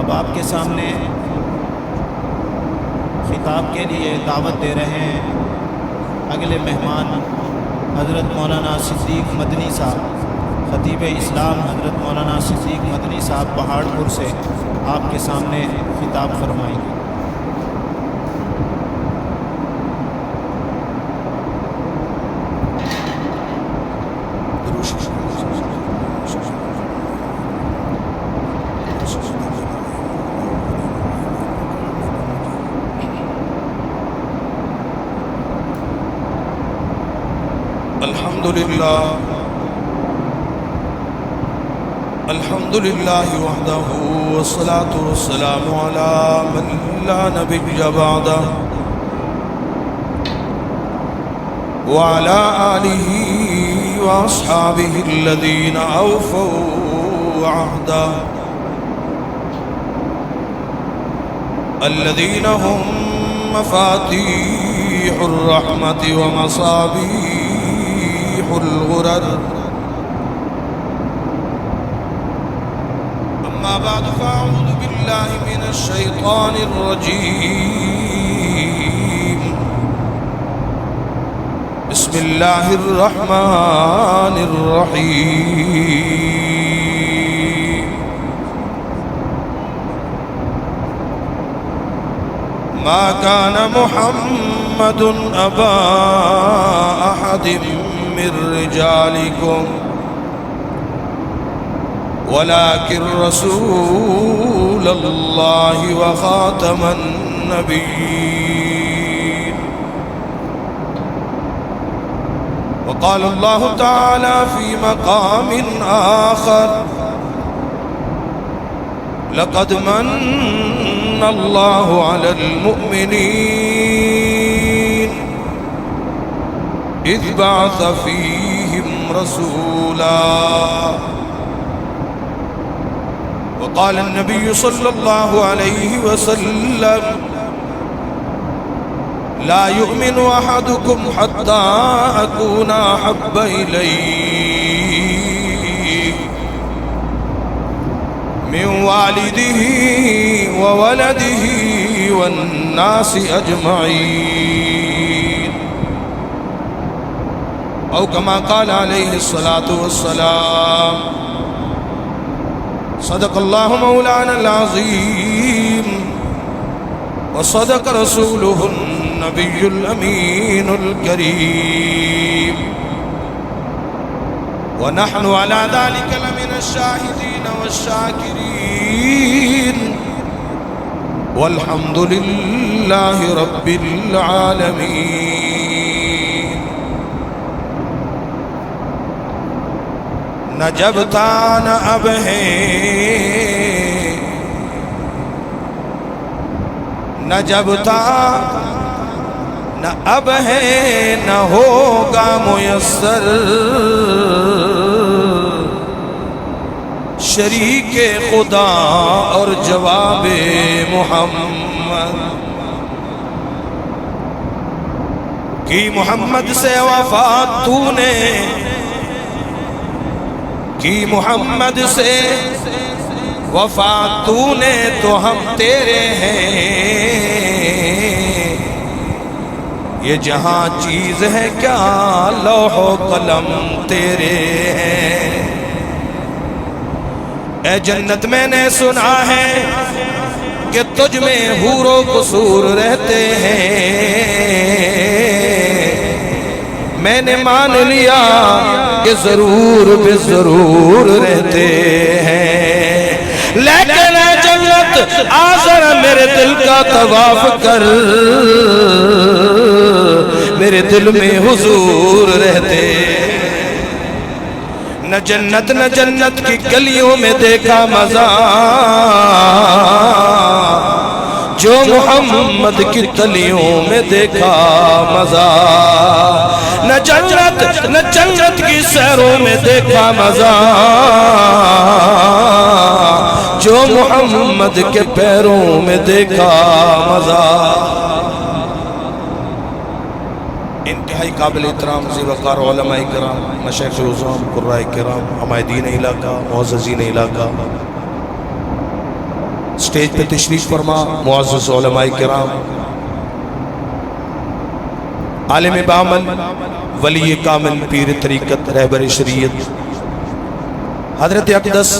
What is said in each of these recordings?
اب آپ کے سامنے خطاب کے لیے دعوت دے رہے ہیں اگلے مہمان حضرت مولانا صدیق مدنی صاحب، خطیب اسلام حضرت مولانا صدیق مدنی صاحب پہاڑپور سے آپ کے سامنے خطاب فرمائیں گے۔ الحمد لله وحده والصلاة والسلام على من لا نبي بعده وعلى آله وأصحابه الذين أوفوا عهده الذين هم مفاتيح الرحمة ومصابيح الغرر. أما بعد فأعوذ بالله من الشيطان الرجيم. بسم الله الرحمن الرحيم. ما كان محمد أبا أحد من رجالكم ولكن رسول الله وخاتم النبيين. وقال الله تعالى في مقام آخر: لقد من الله على المؤمنين إذ بعث فيهم رسولا. وقال النبي صلى الله عليه وسلم: لا يؤمن أحدكم حتى أكون أحب إليه من والده وولده والناس أجمعين، أو كما قال عليه الصلاة والسلام. صدق الله مولانا العظيم وصدق رسوله النبي الأمين الكريم، ونحن على ذلك لمن الشاهدين والشاكرين، والحمد لله رب العالمين. نہ جب تھا نہ اب ہے، نہ جب تھا نہ اب ہے، نہ ہوگا میسر شریک خدا اور جواب محمد کی. محمد سے وفات تو نے کی، محمد سے وفات تو نے، تو ہم تیرے ہیں. یہ جہاں چیز ہے کیا، لوح و قلم تیرے ہیں. اے جنت میں نے سنا ہے کہ تجھ میں حور و قصور رہتے ہیں. میں نے مان لیا کہ ضرور بے ضرور رہتے ہیں. لیکن اے جنت آذر میرے دل کا طواف کر، میرے دل میں حضور رہتے. نہ جنت نہ جنت کی گلیوں میں دیکھا مزہ، جو محمد کی تلیوں میں دیکھا مزہ. نہ جنت نہ جنت کی سیروں میں دیکھا مزہ، جو محمد کے پیروں میں دیکھا مزہ. انتہائی قابل احترام ذی وقار علماء کرام، مشائخ عظام، قراء کرام، عمائدین علاقہ، معززین علاقہ، اسٹیج پہ تشریف فرما معزز علماء کرام، عالم بعمل، ولی کامل، پیر طریقت، رہبر شریعت حضرت اقدس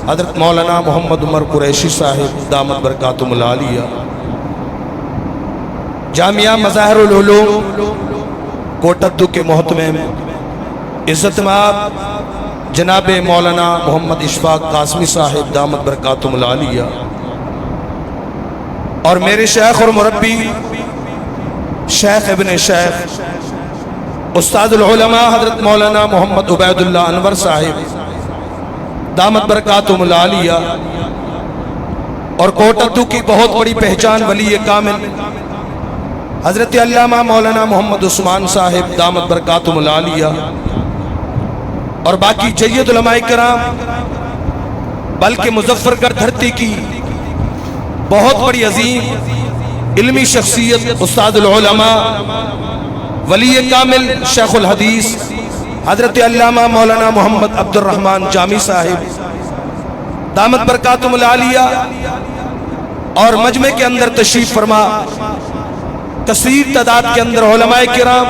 حضرت مولانا محمد عمر قریشی صاحب دامت برکاتہم العالیہ، جامعہ مظاہر العلوم کوٹدو کے محتمم عزت مآب جناب مولانا محمد اشفاق قاسمی صاحب دامت برکاتہم العالیہ، اور میرے شیخ اور مربی شیخ ابن شیخ استاد العلماء حضرت مولانا محمد عبید اللہ انور صاحب دامت برکاتہم العالیہ، اور کوٹدو کی بہت بڑی پہچان ولی کامل حضرت علامہ مولانا محمد عثمان صاحب دامت برکاتہم العالیہ، اور باقی جید علماء کرام، بلکہ مظفر گڑھ دھرتی کی بہت بڑی عظیم علمی شخصیت استاد العلماء ولی کامل شیخ الحدیث حضرت علامہ مولانا محمد عبد الرحمن جامی صاحب دامت برکاتہم العالیہ، اور مجمع کے اندر تشریف فرما کثیر تعداد کے اندر علماء کرام،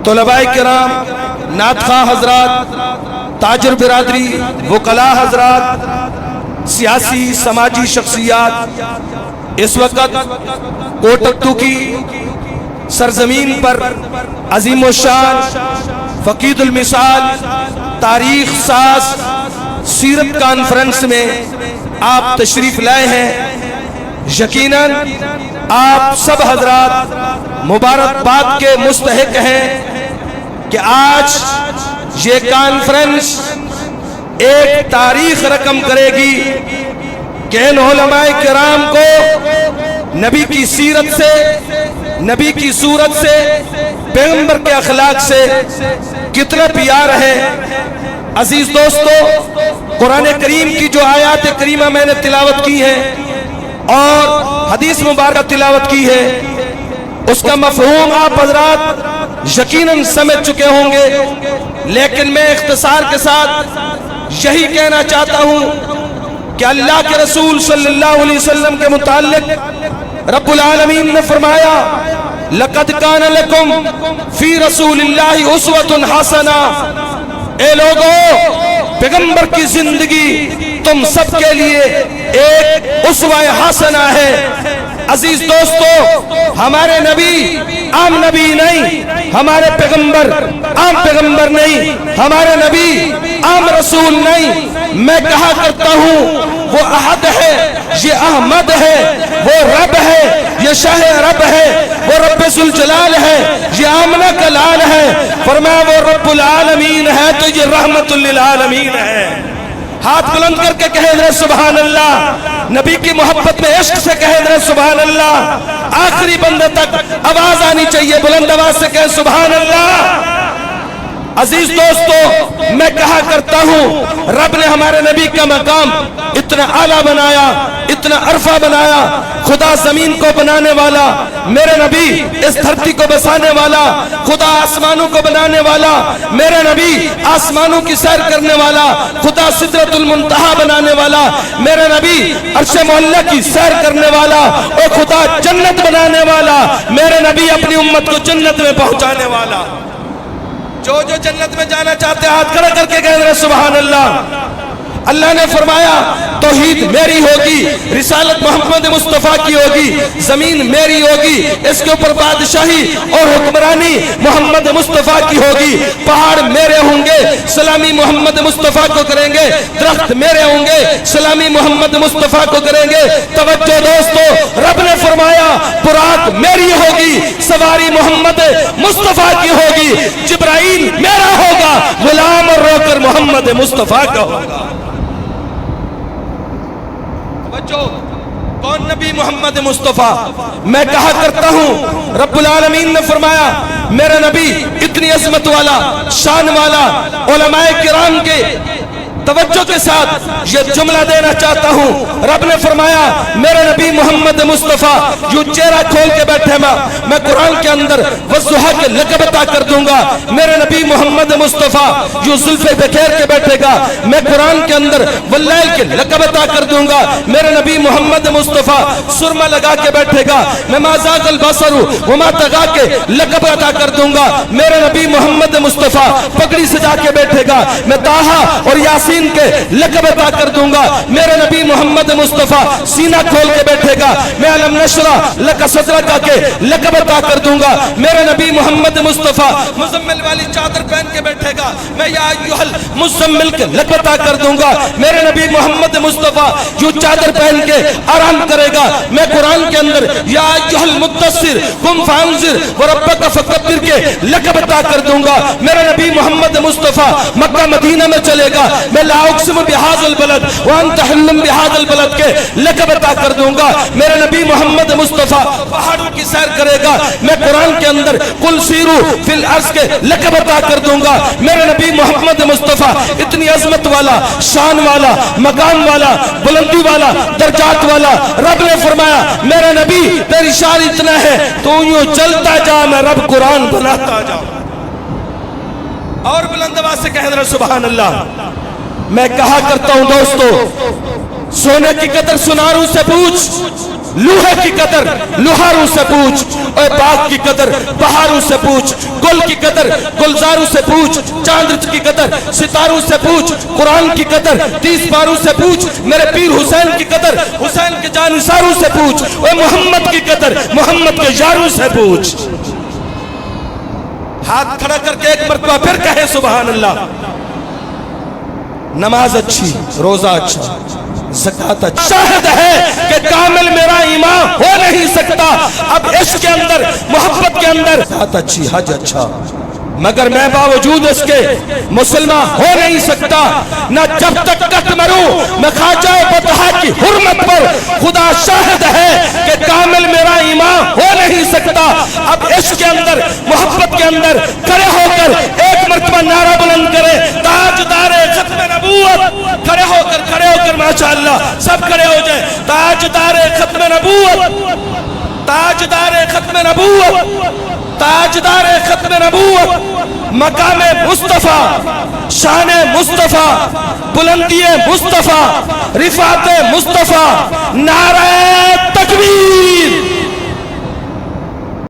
طلباء کرام، نعت خواہ حضرات، تاجر برادری، وکلاء حضرات، سیاسی سماجی شخصیات اس وقت کوٹدو کی سرزمین پر عظیم الشان، فقید المثال، تاریخ ساز سیرت کانفرنس میں آپ تشریف لائے ہیں۔ یقیناً آپ سب حضرات مبارکباد کے مستحق ہیں کہ آج یہ کانفرنس ایک تاریخ رقم کرے گی کہ ان علماء کرام کو نبی کی سیرت سے، نبی کی صورت سے، پیغمبر کے اخلاق سے کتنا پیار ہے۔ عزیز دوستو، قرآن کریم کی جو آیات کریمہ میں نے تلاوت کی ہے اور حدیث مبارکہ تلاوت کی ہے، اس کا مفہوم آپ حضرات یقیناً سمجھ چکے ہوں گے، لیکن میں اختصار کے ساتھ یہی کہنا چاہتا ہوں کہ اللہ کے رسول صلی اللہ علیہ وسلم کے متعلق رب العالمین نے فرمایا لَقَدْ كَانَ لَكُمْ فِي رَسُولِ اللَّهِ أُسْوَةٌ حَسَنَةٌ، اے لوگو پیغمبر کی زندگی تم سب کے لیے ایک اسوہ حسنہ ہے۔ عزیز دوستو، ہمارے نبی عام نبی نہیں، ہمارے پیغمبر عام پیغمبر نہیں، ہمارے نبی عام رسول نہیں۔ میں کہا کرتا ہوں وہ احد ہے، یہ احمد ہے، وہ رب ہے، یہ شاہ رب ہے، وہ رب ذوالجلال ہے، یہ آمنہ کا لال ہے۔ فرمایا وہ رب العالمین ہے تو یہ رحمت للعالمین ہے۔ ہاتھ بلند کر کے کہہ دیں سبحان اللہ، نبی کی محبت میں عشق سے کہہ دیں سبحان اللہ، آخری بندے تک آواز آنی چاہیے، بلند آواز سے کہیں سبحان اللہ۔ عزیز دوستو، میں کہا کرتا ہوں رب نے ہمارے نبی کا مقام اتنا اعلیٰ بنایا، اتنا عرفہ بنایا۔ خدا زمین کو بنانے والا، میرے نبی اس دھرتی کو بسانے والا، خدا آسمانوں کو بنانے والا، میرے نبی آسمانوں کی سیر کرنے والا، خدا سدرۃ المنتہا بنانے والا، میرے نبی عرش معلیٰ کی سیر کرنے والا، اور خدا جنت بنانے والا، میرے نبی اپنی امت کو جنت میں پہنچانے والا۔ جو جنت میں جانا چاہتے ہیں ہاتھ کھڑا کر کے کہہ رہے سبحان اللہ۔ اللہ نے فرمایا توحید میری ہوگی، رسالت محمد مصطفیٰ کی ہوگی، زمین میری ہوگی، اس کے اوپر بادشاہی اور حکمرانی محمد مصطفیٰ کی ہوگی، پہاڑ میرے ہوں گے، سلامی محمد مصطفیٰ کو کریں گے، درخت میرے ہوں گے، سلامی محمد مصطفیٰ کو کریں گے۔ توجہ دوستو، رب نے فرمایا براق میری ہوگی، سواری محمد مصطفیٰ کی ہوگی، جبرائیل میرا ہوگا، غلام اور روکر محمد مصطفیٰ کا ہوگا۔ کون نبی محمد مصطفیٰ؟ میں کہا کرتا ہوں رب العالمین نے فرمایا میرا نبی اتنی عظمت والا، شان والا، علماء کرام کے توجہ کے ساتھ یہ جملہ دینا چاہتا ہوں. رب نے فرمایا میرے نبی محمد مصطفیٰ جو چہرہ کھول کے بیٹھے میں قرآن کے اندر والضحیٰ کے لقب عطا کر دوں گا. میرے نبی محمد مصطفیٰ جو زلفے بکھیر کے بیٹھے گا میں قرآن کے اندر واللیل کے لقب عطا کر دوں گا. میرے نبی محمد مصطفیٰ سرما لگا کے بیٹھے گا میں ما زاغ البصر وما طغیٰ کے لقب عطا کر دوں گا. میرے نبی محمد مصطفیٰ پگڑی سجا کے بیٹھے گا میں طٰہٰ اور یاسین کے لقب عطا کر دوں گا. میرے نبی محمد مصطفیٰ سینہ کھول کے بیٹھے گا میں علم نشرح لک صدرک کے لقب عطا کر دوں گا. میرے نبی محمد مصطفیٰ مزمل والی چادر پہن کے بیٹھے گا میں یا ایھا المزمل کے لقب عطا کر دوں گا. میرے نبی محمد مصطفیٰ جو چادر پہن کے آرام کرے گا میں قرآن کے اندر یا ایھا المدثر قم فانذر وربک فکبر کے لقب عطا کر دوں گا. میرے نبی محمد مصطفیٰ مکہ مدینہ میں چلے گا میں لا اقسم بہذا البلد وانت حل بہذا البلد کے لقب عطا کر دوں گا. میرے نبی محمد مصطفیٰ پہاڑوں کی سیر کرے گا میں قرآن کے اندر قل سیروا فی الارض کے لقب عطا کر دوں گا. میرے نبی محمد مصطفیٰ اتنی عظمت والا، شان والا، مقام والا، بلندی والا، درجات والا. رب نے فرمایا میرے نبی تیری شان اتنا ہے تو یوں چلتا جا میں رب قرآن بناتا جا. اور بلند آواز سے کہہ رہے سبحان اللہ. میں کہا کرتا ہوں دوستو سونے کی قدر سناروں سے پوچھ، لوہے کی قدر لوہاروں سے پوچھ، اور باغ کی قدر بہاروں سے پوچھ، گل کی قدر گلزاروں سے پوچھ، چاند کی قدر ستاروں سے پوچھ، قرآن کی قدر 30 پاروں سے پوچھ، میرے پیر حسین کی قدر حسین کے جانثاروں سے پوچھ، اور محمد کی قدر محمد کے یاروں سے پوچھ. ہاتھ کھڑا کر کے ایک مرتبہ پھر کہے سبحان اللہ. نماز اچھی، روزہ اچھا، زکات اچھا، شاہد ہے کہ کامل میرا ایمان ہو نہیں سکتا اب عشق کے اندر، محبت کے اندر. زکات اچھی، حج اچھا، مگر میں باوجود اس کے مسلمان ہو نہیں سکتا. نہ جب تک کٹ مروں میں خواجہ بطحا کی حرمت پر خدا شاہد ہے کہ کامل میرا ایمان ہو نہیں سکتا اب عشق کے اندر، محبت کے اندر. کھڑے ہو کر ایک مرتبہ نعرہ بلند کرے تاجدار ختم نبوت. کھڑے ہو کر ماشاءاللہ سب کھڑے ہو جائیں. تاجدار ختم نبوت، تاجدار ختم نبوت، تاجدار ختم نبوت، مقام مصطفیٰ، شان مصطفیٰ، بلندی مصطفیٰ، رفعت مصطفیٰ. نعرہ تکبیر.